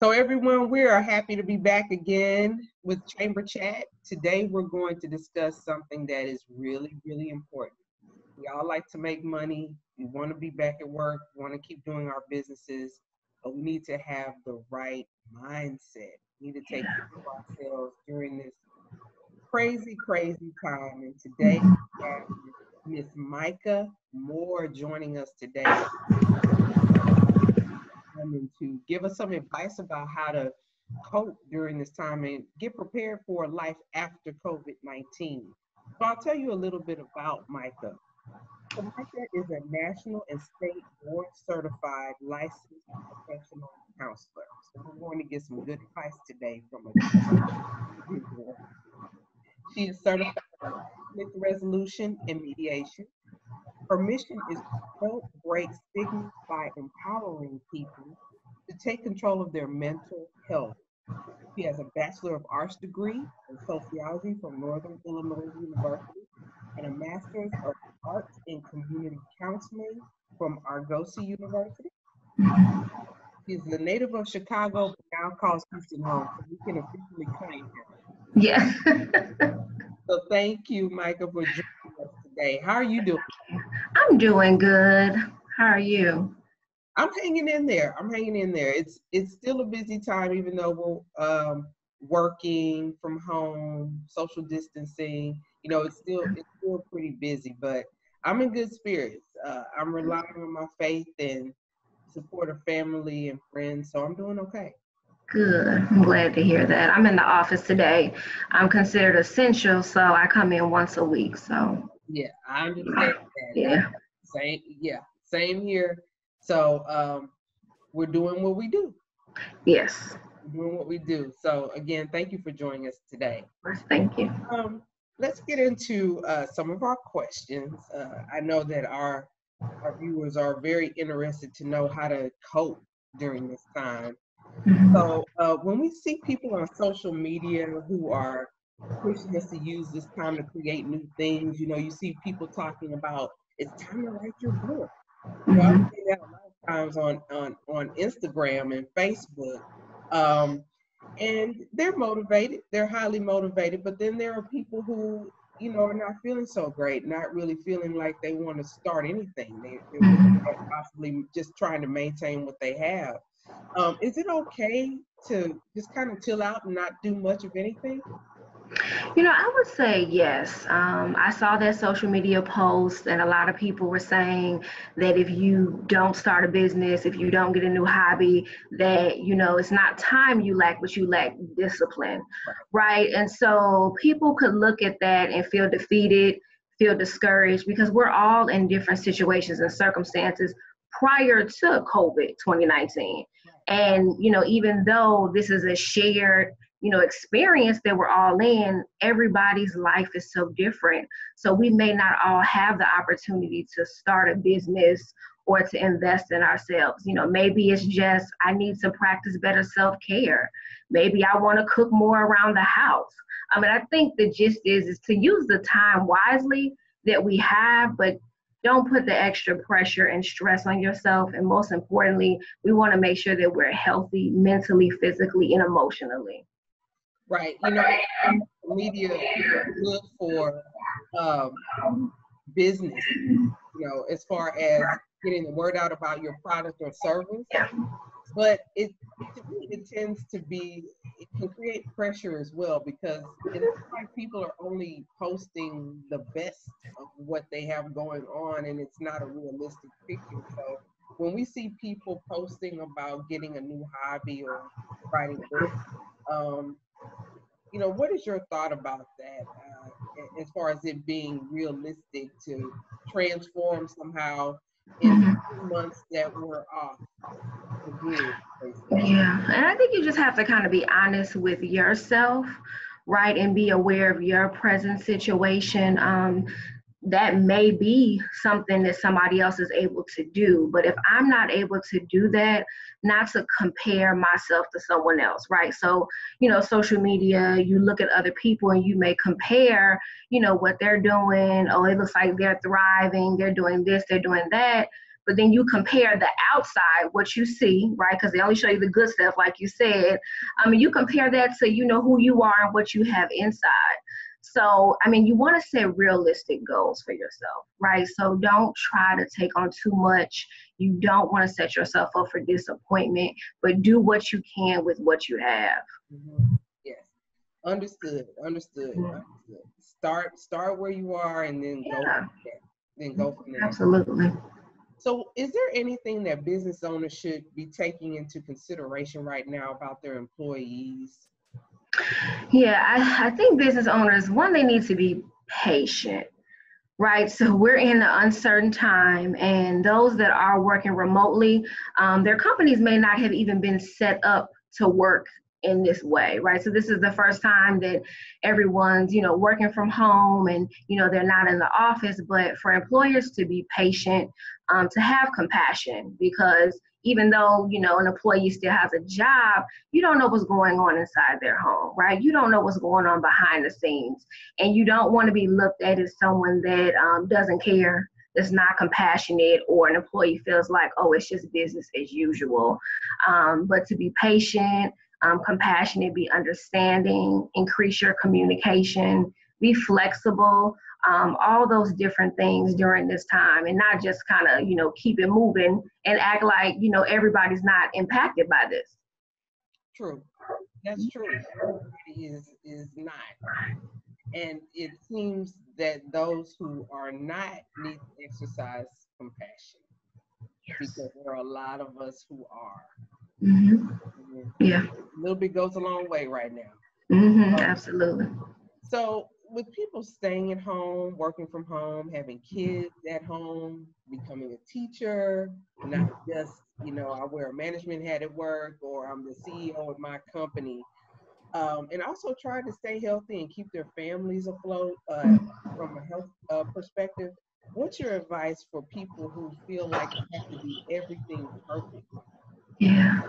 So everyone, we are happy to be back again with Chamber Chat. Today we're going to discuss something that is really, really important. We all like to make money. We want to be back at work. We want to keep doing our businesses, but we need to have the right mindset. We need to take care of ourselves during this crazy, crazy time. And today we have Miss Micah Moore joining us today to give us some advice about how to cope during this time and get prepared for life after COVID-19. So I'll tell you a little bit about Micah. So Micah is a national and state board certified licensed professional counselor. So we're going to get some good advice today from a She is certified in conflict resolution and mediation. Her mission is to help break stigma by empowering people to take control of their mental health. She has a Bachelor of Arts degree in sociology from Northern Illinois University and a Master's of Arts in Community Counseling from Argosy University. She is the native of Chicago, but now calls Houston home, so we can officially claim her. Yeah. So thank you, Micah, for joining us today. How are you doing? I'm doing good. How are you? I'm hanging in there. It's still a busy time, even though we're working from home, social distancing. You know, it's still pretty busy, but I'm in good spirits. I'm relying on my faith and support of family and friends, so I'm doing okay. Good. I'm glad to hear that. I'm in the office today. I'm considered essential, so I come in once a week. So yeah, I understand that. Yeah. Same here. So we're doing what we do. Yes. We're doing what we do. So again, thank you for joining us today. Thank you. Let's get into some of our questions. I know that our viewers are very interested to know how to cope during this time. So when we see people on social media who are pushing us to use this time to create new things, you know, you see people talking about it's time to write your book. You know, I've seen that a lot of times on Instagram and Facebook. And they're motivated, they're highly motivated, but then there are people who, you know, are not feeling so great, not really feeling like they want to start anything. They're possibly just trying to maintain what they have. Is it okay to just kind of chill out and not do much of anything? You know, I would say yes. I saw that social media post, and a lot of people were saying that if you don't start a business, if you don't get a new hobby, that, you know, it's not time you lack, but you lack discipline, right? And so people could look at that and feel defeated, feel discouraged, because we're all in different situations and circumstances prior to COVID 2019. And, you know, even though this is a shared, you know, experience that we're all in, everybody's life is so different. So we may not all have the opportunity to start a business or to invest in ourselves. You know, maybe it's just, I need to practice better self-care. Maybe I want to cook more around the house. I mean, I think the gist is to use the time wisely that we have, but don't put the extra pressure and stress on yourself. And most importantly, we want to make sure that we're healthy mentally, physically, and emotionally. Right. You know, media is good for business, you know, as far as getting the word out about your product or service. But to me, it tends to be, it can create pressure as well, because it looks like people are only posting the best of what they have going on, and it's not a realistic picture. So when we see people posting about getting a new hobby or writing books, you know, what is your thought about that, as far as it being realistic to transform somehow in the 2 months that we're off? Yeah, and I think you just have to kind of be honest with yourself, right, and be aware of your present situation. That may be something that somebody else is able to do. But if I'm not able to do that, not to compare myself to someone else, right? So, you know, social media, you look at other people and you may compare, you know, what they're doing. Oh, it looks like they're thriving, they're doing this, they're doing that. but then you compare the outside, what you see, right? Because they only show you the good stuff, like you said. You compare that to, who you are and what you have inside. So, you want to set realistic goals for yourself, right? So don't try to take on too much. You don't want to set yourself up for disappointment, but do what you can with what you have. Mm-hmm. Yes. Understood. Yeah. Start where you are and then go from there. Go from there. Absolutely. So is there anything that business owners should be taking into consideration right now about their employees? Yeah, I think business owners, one, they need to be patient, right? So we're in an uncertain time, and those that are working remotely, their companies may not have even been set up to work in this way, right? So this is the first time that everyone's, working from home and, they're not in the office, but for employers to be patient, to have compassion, because even though, an employee still has a job, you don't know what's going on inside their home, right? You don't know what's going on behind the scenes, and you don't want to be looked at as someone that doesn't care, that's not compassionate, or an employee feels like, oh, it's just business as usual. But to be patient, compassionate, be understanding, increase your communication, be flexible, all those different things during this time, and not just kind of, keep it moving and act like, everybody's not impacted by this. True. That's true. Everybody is not. And it seems that those who are not need to exercise compassion. Yes. Because there are a lot of us who are. Mm-hmm. Yeah. A little bit goes a long way right now. Mm-hmm. Absolutely. So with people staying at home, working from home, having kids at home, becoming a teacher, not just, I wear a management hat at work, or I'm the CEO of my company, and also try to stay healthy and keep their families afloat from a health perspective. What's your advice for people who feel like they have to do everything perfect? Yeah.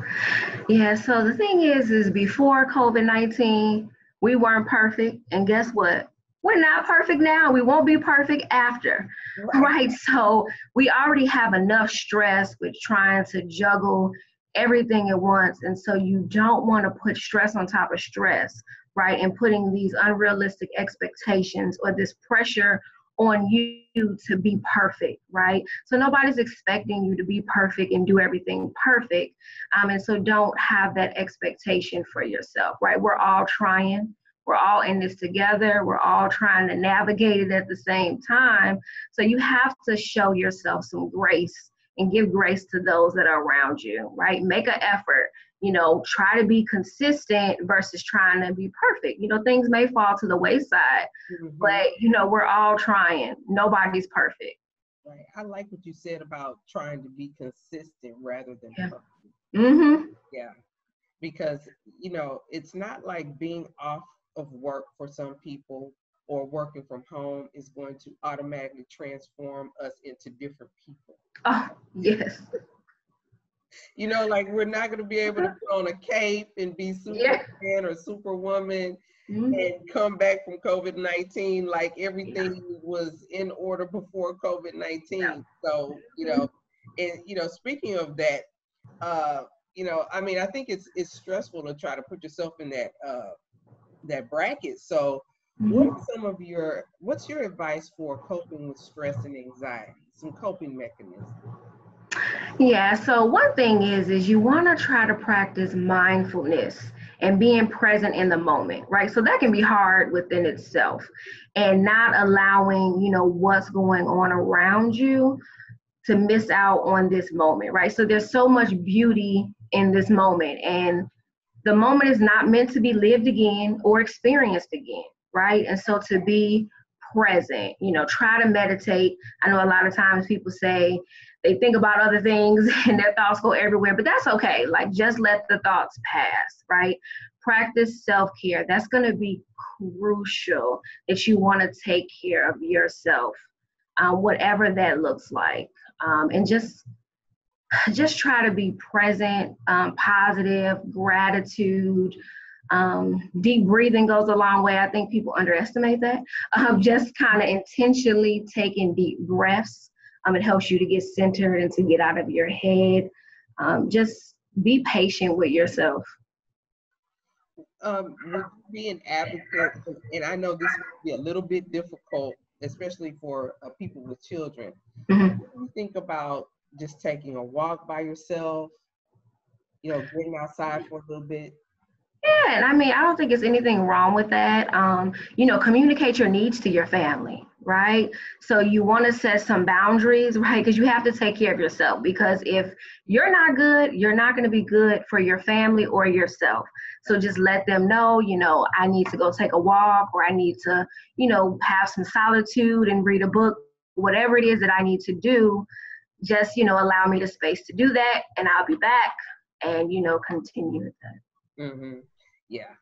So the thing is before COVID-19, we weren't perfect. And guess what? We're not perfect now. We won't be perfect after, right? So we already have enough stress with trying to juggle everything at once. And so you don't want to put stress on top of stress, right? And putting these unrealistic expectations or this pressure on you to be perfect, right? So nobody's expecting you to be perfect and do everything perfect. And so don't have that expectation for yourself, right? We're all trying. We're all in this together. We're all trying to navigate it at the same time. So you have to show yourself some grace and give grace to those that are around you, right? Make an effort. Try to be consistent versus trying to be perfect. Things may fall to the wayside, but, we're all trying. Nobody's perfect. Right. I like what you said about trying to be consistent rather than perfect. Mm-hmm. Yeah. Because, it's not like being off of work for some people or working from home is going to automatically transform us into different people. Oh, yes. Like we're not going to be able to put on a cape and be Superman or Superwoman and come back from COVID-19 like everything was in order before COVID-19. Yeah. So, and, speaking of that, I think it's stressful to try to put yourself in that bracket. So what's your advice for coping with stress and anxiety? Some coping mechanisms. Yeah, so one thing is you want to try to practice mindfulness and being present in the moment, right? So that can be hard within itself, and not allowing, what's going on around you to miss out on this moment, right? So there's so much beauty in this moment, and the moment is not meant to be lived again or experienced again, right? And so to be present, try to meditate. I know a lot of times people say they think about other things and their thoughts go everywhere, but that's okay. Like, just let the thoughts pass, right? Practice self-care. That's going to be crucial, that you want to take care of yourself, whatever that looks like. And just try to be present, positive, gratitude. Deep breathing goes a long way. I think people underestimate that. Just kind of intentionally taking deep breaths It helps you to get centered and to get out of your head. Just be patient with yourself. Would you be an advocate, and I know this will be a little bit difficult, especially for people with children. Mhm. What do you think about just taking a walk by yourself, getting outside for a little bit? Yeah, and I mean, I don't think there's anything wrong with that. Communicate your needs to your family, right? So you want to set some boundaries, right? Because you have to take care of yourself. Because if you're not good, you're not going to be good for your family or yourself. So just let them know, I need to go take a walk, or I need to, have some solitude and read a book, whatever it is that I need to do. Just, allow me the space to do that, and I'll be back and, continue with that. Mm-hmm. Yeah.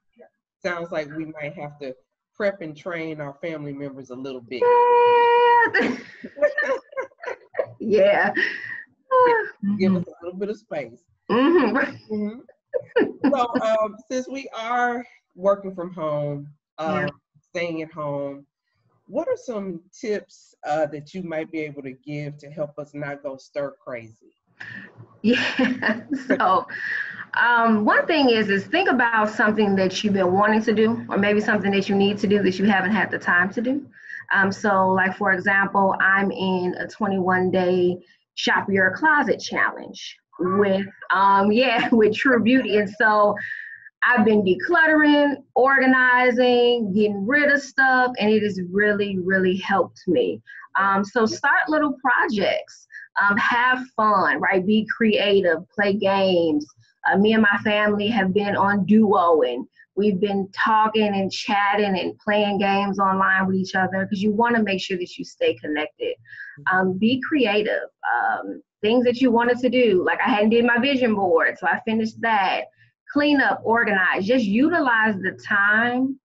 Sounds like we might have to prep and train our family members a little bit. Yeah. Yeah. Give us a little bit of space. Mm-hmm. Mm-hmm. So since we are working from home, Yeah. staying at home, what are some tips that you might be able to give to help us not go stir crazy? Yeah. So one thing is think about something that you've been wanting to do, or maybe something that you need to do that you haven't had the time to do. So like, for example, I'm in a 21-day shop your closet challenge with, with True Beauty. And so I've been decluttering, organizing, getting rid of stuff, and it has really, really helped me. So start little projects, have fun, right? Be creative, play games. Me and my family have been on Duo, and we've been talking and chatting and playing games online with each other, because you want to make sure that you stay connected. Be creative. Things that you wanted to do, like I hadn't did my vision board, so I finished that. Clean up, organize, just utilize the time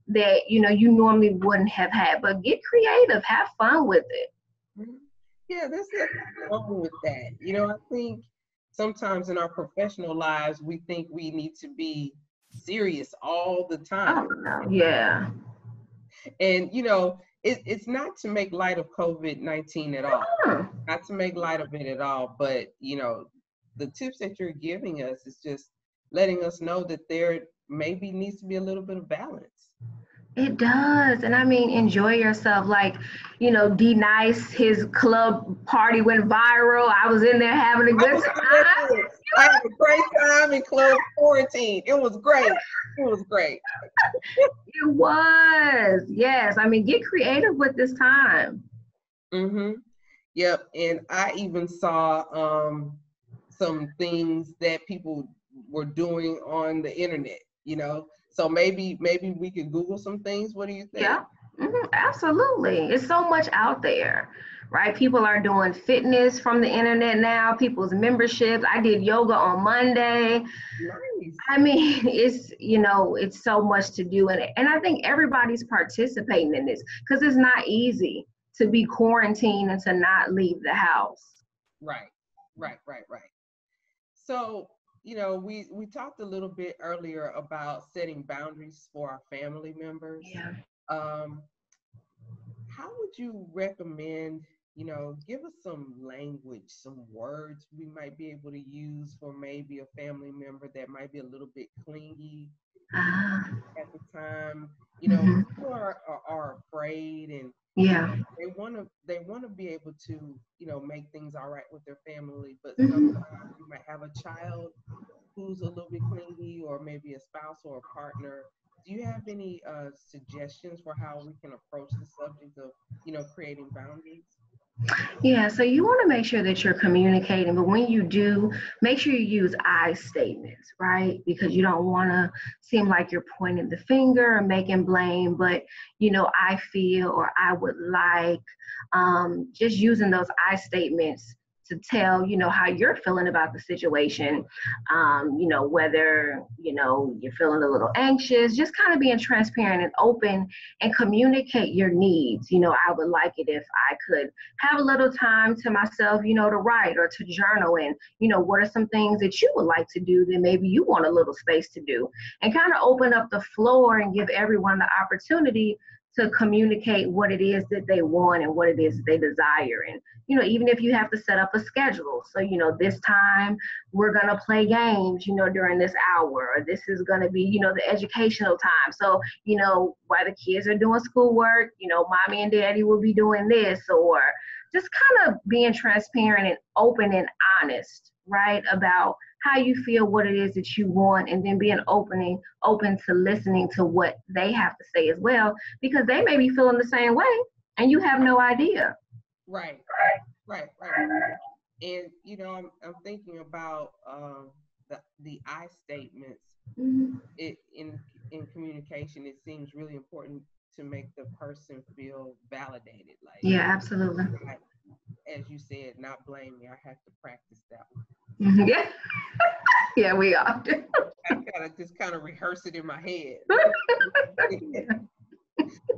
that you normally wouldn't have had, but get creative, have fun with it. Yeah, there's nothing wrong with that. I think sometimes in our professional lives, we think we need to be serious all the time. Oh no, yeah. And it's not to make light of COVID-19 at all. Not to make light of it at all, but the tips that you're giving us is just letting us know that there maybe needs to be a little bit of balance. It does. And I mean, enjoy yourself. Like, D Nice, his club party went viral. I was in there having a good time. I had a great time in club quarantine. It was great. It was great. It was. Yes. I mean, get creative with this time. Mm-hmm. Yep. And I even saw some things that people were doing on the internet, so maybe we could Google some things. What do you think? Yeah, absolutely. It's so much out there, right? People are doing fitness from the internet now, people's memberships. I did yoga on Monday. Nice. I mean, it's so much to do. And I think everybody's participating in this, because it's not easy to be quarantined and to not leave the house. Right. So, we talked a little bit earlier about setting boundaries for our family members. Yeah. How would you recommend, give us some language, some words we might be able to use for maybe a family member that might be a little bit clingy at the time? People are afraid, and yeah, they want to be able to make things all right with their family, but sometimes you might have a child who's a little bit clingy, or maybe a spouse or a partner. Do you have any suggestions for how we can approach the subject of creating boundaries? Yeah, so you want to make sure that you're communicating, but when you do, make sure you use I statements, right? Because you don't want to seem like you're pointing the finger or making blame, but, I feel, or I would like, just using those I statements to tell, how you're feeling about the situation, whether, you're feeling a little anxious, just kind of being transparent and open and communicate your needs. I would like it if I could have a little time to myself, to write or to journal, and, what are some things that you would like to do that maybe you want a little space to do, and kind of open up the floor and give everyone the opportunity to communicate what it is that they want and what it is that they desire. And, you know, even if you have to set up a schedule. So, you know, this time we're going to play games, you know, during this hour, or this is going to be, you know, the educational time. So, you know, while the kids are doing schoolwork, you know, mommy and daddy will be doing this, or just kind of being transparent and open and honest, right, about how you feel, what it is that you want, and then being open to listening to what they have to say as well, because they may be feeling the same way and you have no idea. Right. And you know, I'm thinking about the I statements. Mm-hmm. It in communication, it seems really important to make the person feel validated. Like, Yeah, absolutely. As you said, not blame me. I have to practice that one. Mm-hmm. Yeah. Yeah, we are. I kind of rehearse it in my head.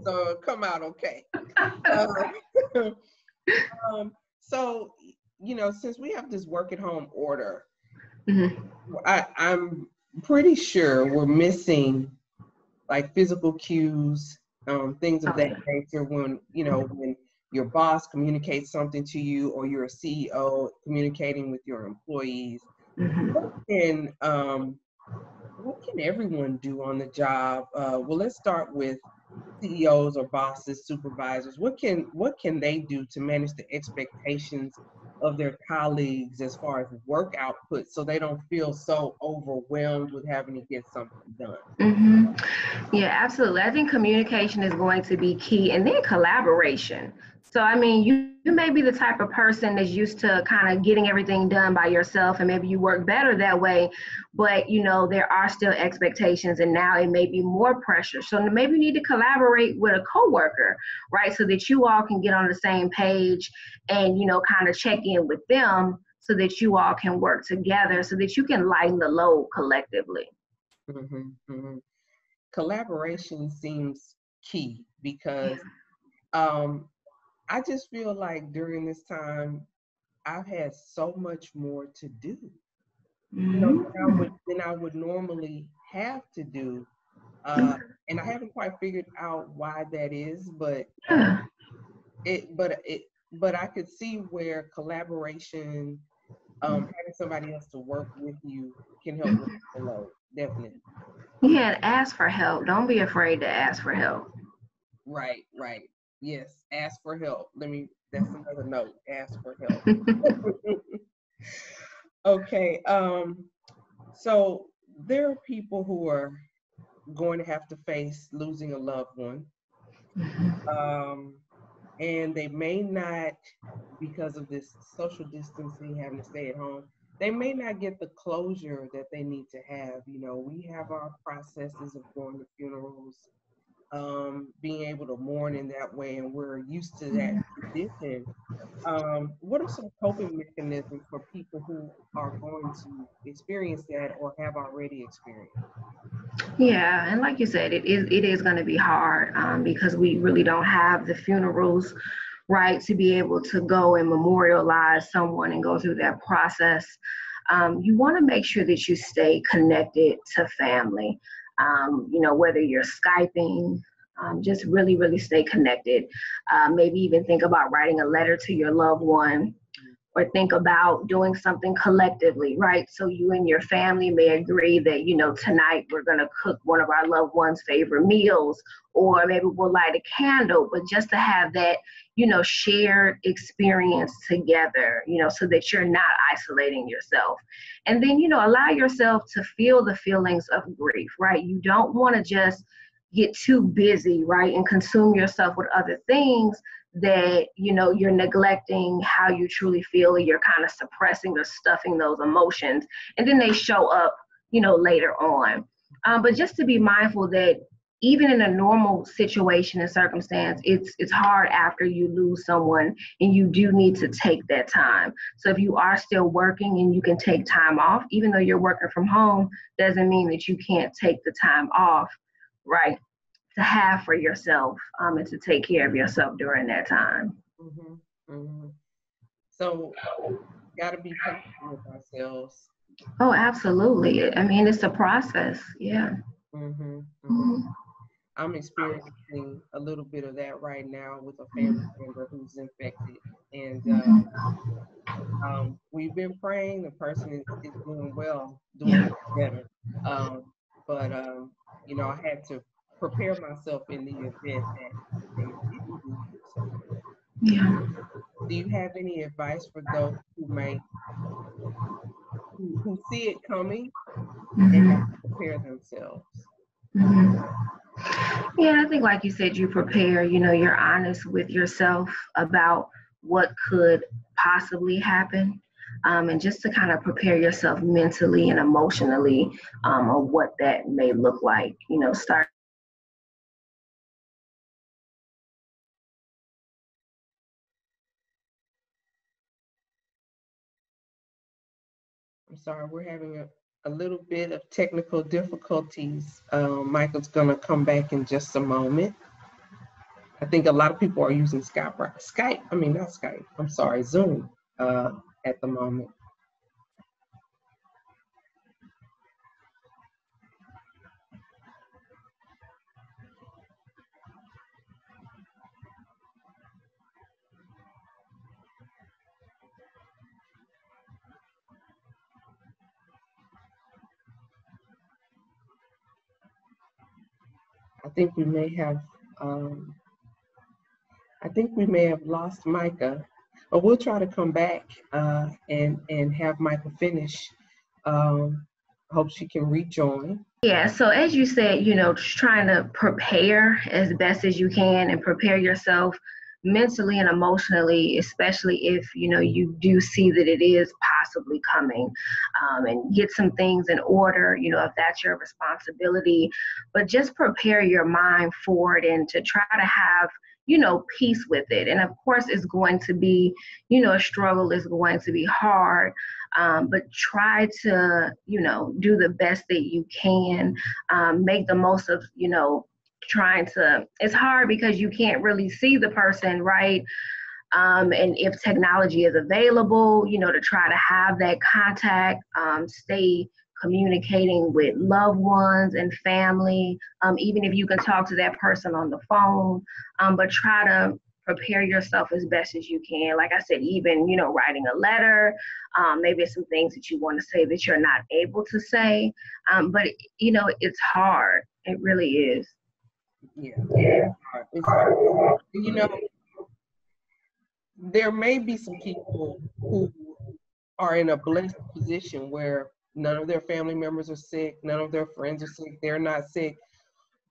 So it'll come out okay. So, you know, since we have this work at home order, Mm-hmm. I'm pretty sure we're missing like physical cues, things of that nature. When, you know, when your boss communicates something to you, or you're a CEO communicating with your employees, Mm-hmm. what can everyone do on the job? Well, let's start with CEOs or bosses, supervisors. What can they do to manage the expectations of their colleagues as far as work output, so they don't feel so overwhelmed with having to get something done? Mm-hmm. Yeah, absolutely. I think communication is going to be key, and then collaboration. So, I mean, you may be the type of person that's used to kind of getting everything done by yourself, and maybe you work better that way, but, you know, there are still expectations, and now it may be more pressure. So maybe you need to collaborate with a coworker, right? So that you all can get on the same page and, you know, kind of check in with them so that you all can work together so that you can lighten the load collectively. Mm-hmm, mm-hmm. Collaboration seems key because I just feel like during this time I've had so much more to do, you know, Mm-hmm. than I would normally have to do, and I haven't quite figured out why that is, Yeah. it but it but I could see where collaboration, having somebody else to work with you, can help with the load, definitely. Yeah, ask for help. Don't be afraid to ask for help. Right. Yes, ask for help. That's another note. Ask for help. Okay. So there are people who are going to have to face losing a loved one. Um, and they may not, because of this social distancing, having to stay at home, they may not get the closure that they need to have. You know, we have our processes of going to funerals, being able to mourn in that way, and we're used to that tradition. What are some coping mechanisms for people who are going to experience that or have already experienced? Yeah, and like you said, it is going to be hard because we really don't have the funerals, right, to be able to go and memorialize someone and go through that process. You want to make sure that you stay connected to family. You know, whether you're Skyping, just really stay connected. Maybe even think about writing a letter to your loved one, or think about doing something collectively, right? So you and your family may agree that, you know, tonight we're going to cook one of our loved ones' favorite meals, or maybe we'll light a candle, but just to have that, you know, shared experience together, you know, so that you're not isolating yourself. And then, you know, allow yourself to feel the feelings of grief, right? You don't want to just get too busy, right, and consume yourself with other things that, you know, you're neglecting how you truly feel, and you're kind of suppressing or stuffing those emotions, and then they show up, you know, later on. But just to be mindful that even in a normal situation and circumstance, it's hard after you lose someone, and you do need to take that time. So if you are still working and you can take time off, even though you're working from home, doesn't mean that you can't take the time off, right, to have for yourself, and to take care of yourself during that time. Hmm. Hmm. So, got to be patient with ourselves. Oh, absolutely. I mean, it's a process. Yeah. Hmm. Hmm. Mhm. I'm experiencing a little bit of that right now with a family member who's infected. And we've been praying. The person is doing well, doing Yeah. much better. Um, but, I had to prepare myself in the event that they didn't do so well. Yeah. Do you have any advice for those who see it coming and have Hmm. to prepare themselves? Hmm. Yeah, I think like you said, you prepare, you're honest with yourself about what could possibly happen. And just to kind of prepare yourself mentally and emotionally on what that may look like, start. I'm sorry, we're having a little bit of technical difficulties. Michael's going to come back in just a moment. I think a lot of people are using not Skype, I'm sorry, Zoom uh, at the moment. I think we may have, um, I think we may have lost Micah, but we'll try to come back and have Micah finish. Hope she can rejoin. Yeah, so as you said, just trying to prepare as best as you can and prepare yourself mentally and emotionally, especially if, you do see that it is possibly coming, and get some things in order, if that's your responsibility. But just prepare your mind for it and to try to have, peace with it. And of course, it's going to be, a struggle, is going to be hard, but try to, do the best that you can, make the most of, trying to, it's hard because you can't really see the person, right? And if technology is available, to try to have that contact, stay communicating with loved ones and family, even if you can talk to that person on the phone, but try to prepare yourself as best as you can. Like I said, even, writing a letter, maybe some things that you want to say that you're not able to say, but, it's hard. It really is. Yeah, it's hard. You know, there may be some people who are in a blessed position where none of their family members are sick, none of their friends are sick, they're not sick,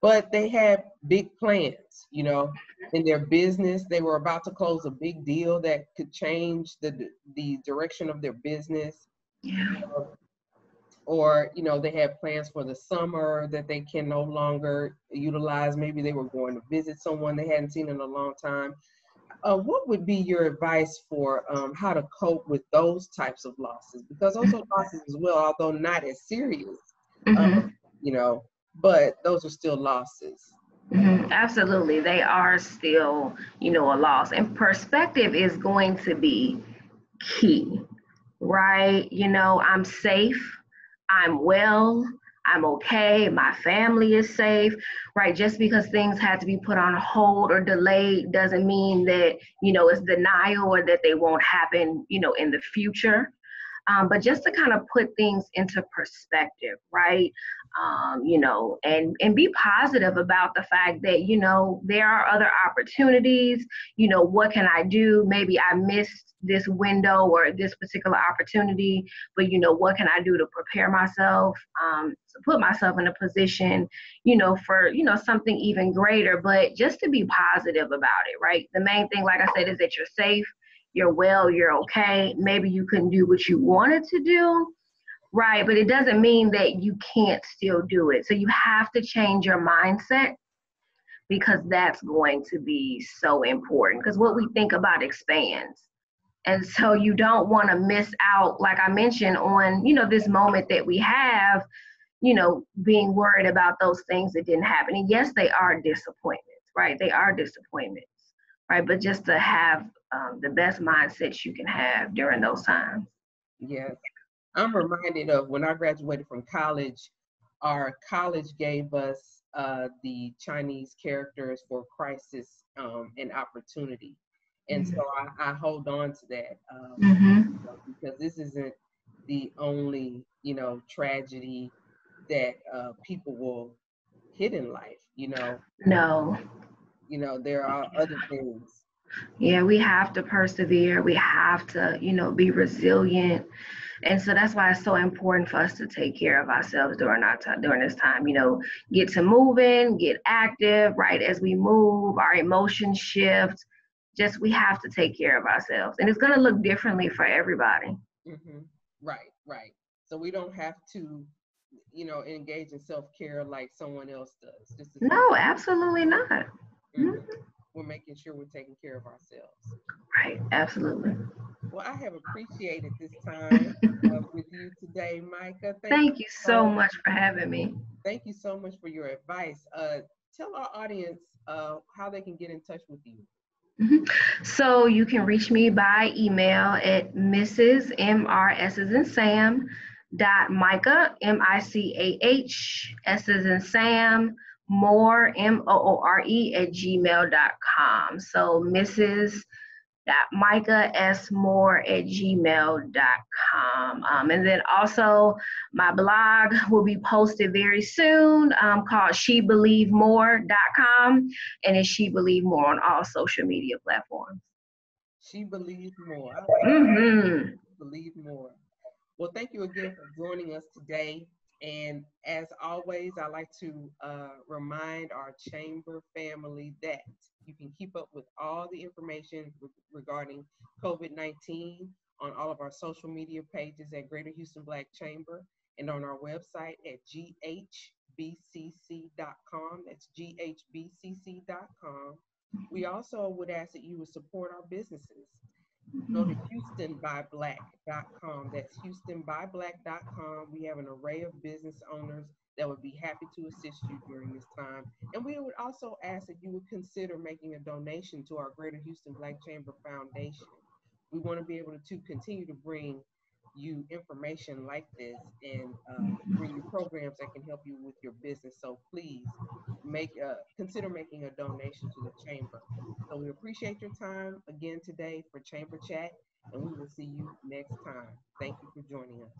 but they had big plans, in their business. They were about to close a big deal that could change the direction of their business. Yeah. Or, they had plans for the summer that they can no longer utilize. Maybe they were going to visit someone they hadn't seen in a long time. What would be your advice for how to cope with those types of losses? Because those are losses as well, although not as serious, Mm-hmm. you know, but those are still losses. Absolutely. They are still, a loss. And perspective is going to be key, right? I'm safe, I'm well, I'm okay, my family is safe, right? Just because things had to be put on hold or delayed doesn't mean that, it's denial or that they won't happen, in the future. But just to kind of put things into perspective, right? And be positive about the fact that, there are other opportunities. What can I do? Maybe I missed this window or this particular opportunity, but, what can I do to prepare myself, to put myself in a position, for, something even greater, but just to be positive about it, right? The main thing, like I said, is that you're safe, you're well, you're okay. Maybe you couldn't do what you wanted to do, right? But it doesn't mean that you can't still do it. So you have to change your mindset, because that's going to be so important, because what we think about expands. And so you don't want to miss out, like I mentioned, on, this moment that we have, being worried about those things that didn't happen. And yes, they are disappointments, right? They are disappointments, right? But just to have the best mindsets you can have during those times. Yes. I'm reminded of when I graduated from college, our college gave us the Chinese characters for crisis and opportunity. And so I hold on to that because this isn't the only, tragedy that people will hit in life. No. There are other things. Yeah, we have to persevere. We have to, be resilient. And so that's why it's so important for us to take care of ourselves during this time. Get to moving, get active, right? As we move, our emotions shift. Just we have to take care of ourselves, and it's going to look differently for everybody. Right. So we don't have to, engage in self-care like someone else does. No, absolutely not. We're making sure we're taking care of ourselves. Right, absolutely. Well, I have appreciated this time with you today, Micah. Thank you so much for having me. Thank you so much for your advice. Tell our audience how they can get in touch with you. So you can reach me by email at Mrs. M.R.S. as in Sam .Micah MICAH S as in Sam Moore MOORE at gmail.com. So Mrs. Micah S. Moore at gmail.com. And then also my blog will be posted very soon called SheBelieveMore.com. And it's She Believe More on all social media platforms. She Believes More. I Believe More. Well, thank you again for joining us today. And as always, I like to remind our chamber family that you can keep up with all the information regarding COVID-19 on all of our social media pages at Greater Houston Black Chamber and on our website at GHBCC.com. That's GHBCC.com. We also would ask that you would support our businesses. Go to HoustonByBlack.com. That's HoustonByBlack.com. We have an array of business owners that would be happy to assist you during this time. And we would also ask that you would consider making a donation to our Greater Houston Black Chamber Foundation. We want to be able to continue to bring you information like this and bring you programs that can help you with your business. So please consider making a donation to the chamber. So we appreciate your time again today for Chamber Chat, and we will see you next time. Thank you for joining us.